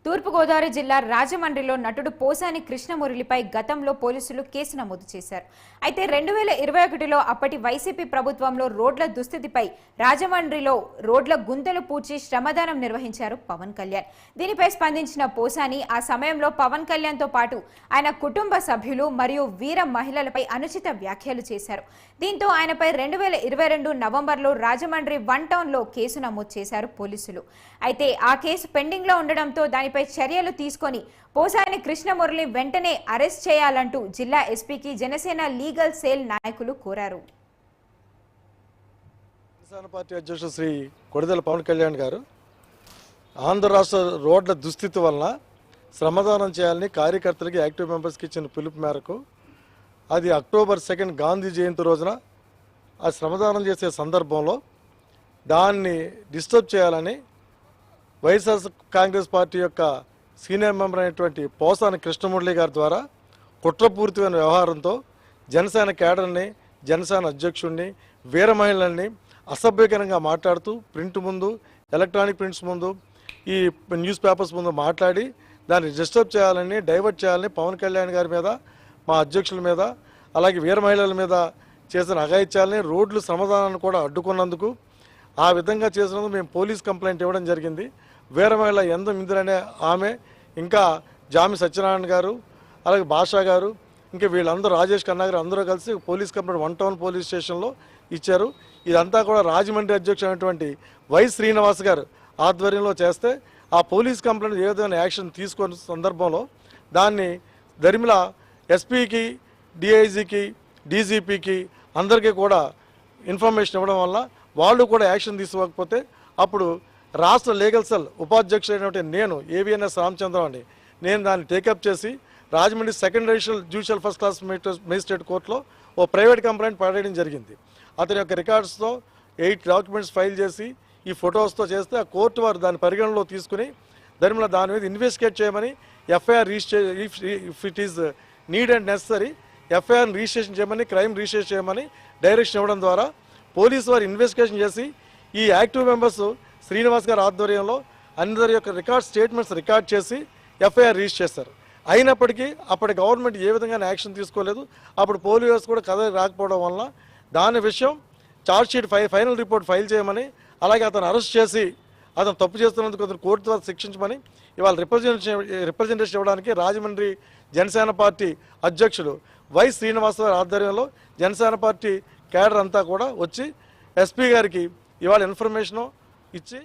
తూర్పుగోదావరి జిల్లా రాజమండ్రిలో నటుడు పోసాని కృష్ణమురళిపై గతంలో పోలీసులు కేసు నమోదు చేశారు. అయితే 2021లో అప్పటి వైసీపీ ప్రభుత్వంలో రోడ్ల దుస్థితిపై రాజమండ్రిలో రోడ్ల గుంతలు పూడ్చి శ్రమదానం నిర్వహించారు పవన్ కళ్యాణ్. దీనిపై స్పందించిన పోసాని ఆ సమయంలో పవన్ కళ్యాణ్తో పాటు ఆయన కుటుంబ సభ్యులు మరియు వీర మహిళలపై అనుచిత వ్యాఖ్యలు చేశారు. దీంతో ఆయనపై 2022 నవంబర్లో రాజమండ్రి 1 టౌన్లో కేసు నమోదు చేశారు పోలీసులు. అయితే ఆ కేసు పెండింగ్లో ఉండడంతో దానిపై చర్యలు తీసుకొని పోసాని కృష్ణమురళి వెంటనే అరెస్ట్ చేయాలంటూ జిల్లా ఎస్పీకి జనసేన లీగల్ సెల్ నాయకులు కోరారు. జనసేన పార్టీ అధ్యక్షుడు శ్రీ కొడిదెల పవన్ కళ్యాణ్ గారు ఆంధ్ర రాష్ట్ర రోడ్ల దుస్థితి వలన శ్రమదానం చేయాలని కార్యకర్తలకి యాక్టివ్ మెంబర్స్కి ఇచ్చిన పిలుపు మేరకు అది అక్టోబర్ 2 గాంధీ జయంతి రోజున ఆ శ్రమదానం చేసే సందర్భంలో దాన్ని డిస్టర్బ్ చేయాలని వైఎస్ఆర్ కాంగ్రెస్ పార్టీ యొక్క సీనియర్ మెంబర్ అయినటువంటి పోసాని కృష్ణమురళి గారి ద్వారా కుట్రపూరితమైన వ్యవహారంతో జనసేన కేడర్ని, జనసేన అధ్యక్షుడిని, వీర మహిళల్ని అసభ్యకరంగా మాట్లాడుతూ ప్రింట్ ముందు, ఎలక్ట్రానిక్ ప్రింట్స్ ముందు, ఈ న్యూస్ పేపర్స్ ముందు మాట్లాడి దాన్ని డిస్టర్బ్ చేయాలని, డైవర్ట్ చేయాలని పవన్ కళ్యాణ్ గారి మీద, మా అధ్యక్షుల మీద, అలాగే వీర మహిళల మీద చేసిన అఘాయిత్యాలని, రోడ్లు శ్రమదానాన్ని కూడా అడ్డుకున్నందుకు ఆ విధంగా చేసినందుకు మేము పోలీస్ కంప్లైంట్ ఇవ్వడం జరిగింది. వీర మహిళ ఎందు ఇందిరనే ఆమె, ఇంకా జామి సత్యనారాయణ గారు, అలాగే భాషా గారు, ఇంకా వీళ్ళందరూ రాజేష్ ఖన్నా గారు అందరూ కలిసి పోలీస్ కంప్లైంట్ 1 టౌన్ పోలీస్ స్టేషన్లో ఇచ్చారు. ఇదంతా కూడా రాజమండ్రి అధ్యక్షుడైనటువంటి వై శ్రీనివాస్ గారు ఆధ్వర్యంలో చేస్తే ఆ పోలీస్ కంప్లైంట్ ఏ విధమైన యాక్షన్ తీసుకున్న సందర్భంలో దాన్ని దరిమిల ఎస్పీకి, డిఐజీకి, డీజీపీకి అందరికీ కూడా ఇన్ఫర్మేషన్ ఇవ్వడం వల్ల వాళ్ళు కూడా యాక్షన్ తీసుకోకపోతే అప్పుడు రాష్ట్ర లీగల్ సెల్ ఉపాధ్యక్షుడైనటువంటి నేను ఏవిఎన్ఎస్ రామచంద్రరావుని నేను దాన్ని టేకప్ చేసి Rajahmundry second judicial first class magistrate కోర్టులో ఓ ప్రైవేట్ కంప్లైంట్ పడేయడం జరిగింది. అతని యొక్క రికార్డ్స్తో 8 డాక్యుమెంట్స్ ఫైల్ చేసి ఈ ఫొటోస్తో చేస్తే ఆ కోర్టు వారు దాని పరిగణలో తీసుకుని దాని మీద ఇన్వెస్టిగేట్ చేయమని FIR if it is need and necessary FIR registration చేయమని, క్రైమ్ రిజిస్టర్ చేయమని డైరెక్షన్ ఇవ్వడం ద్వారా పోలీసు వారు ఇన్వెస్టిగేషన్ చేసి ఈ యాక్టివ్ మెంబర్స్ శ్రీనివాస్ గారి ఆధ్వర్యంలో అందరి యొక్క స్టేట్మెంట్స్ రికార్డ్ చేసి ఎఫ్ఐఆర్ రిజిస్టర్ చేశారు. అయినప్పటికీ అప్పటి గవర్నమెంట్ ఏ విధంగా యాక్షన్ తీసుకోలేదు. అప్పుడు పోలీసు కూడా కథ రాకపోవడం వలన దాని విషయం ఛార్జ్షీట్ ఫైనల్ రిపోర్ట్ ఫైల్ చేయమని, అలాగే అతను అరెస్ట్ చేసి అతను తప్పు చేస్తున్నందుకు అతను కోర్టు ద్వారా శిక్షించమని ఇవాళ రిప్రజెంటేషన్ ఇవ్వడానికి రాజమండ్రి జనసేన పార్టీ అధ్యక్షుడు వై శ్రీనివాస్ గారి ఆధ్వర్యంలో జనసేన పార్టీ కేడర్ అంతా కూడా వచ్చి ఎస్పీ గారికి ఇవాళ ఇన్ఫర్మేషన్ ఇచ్చి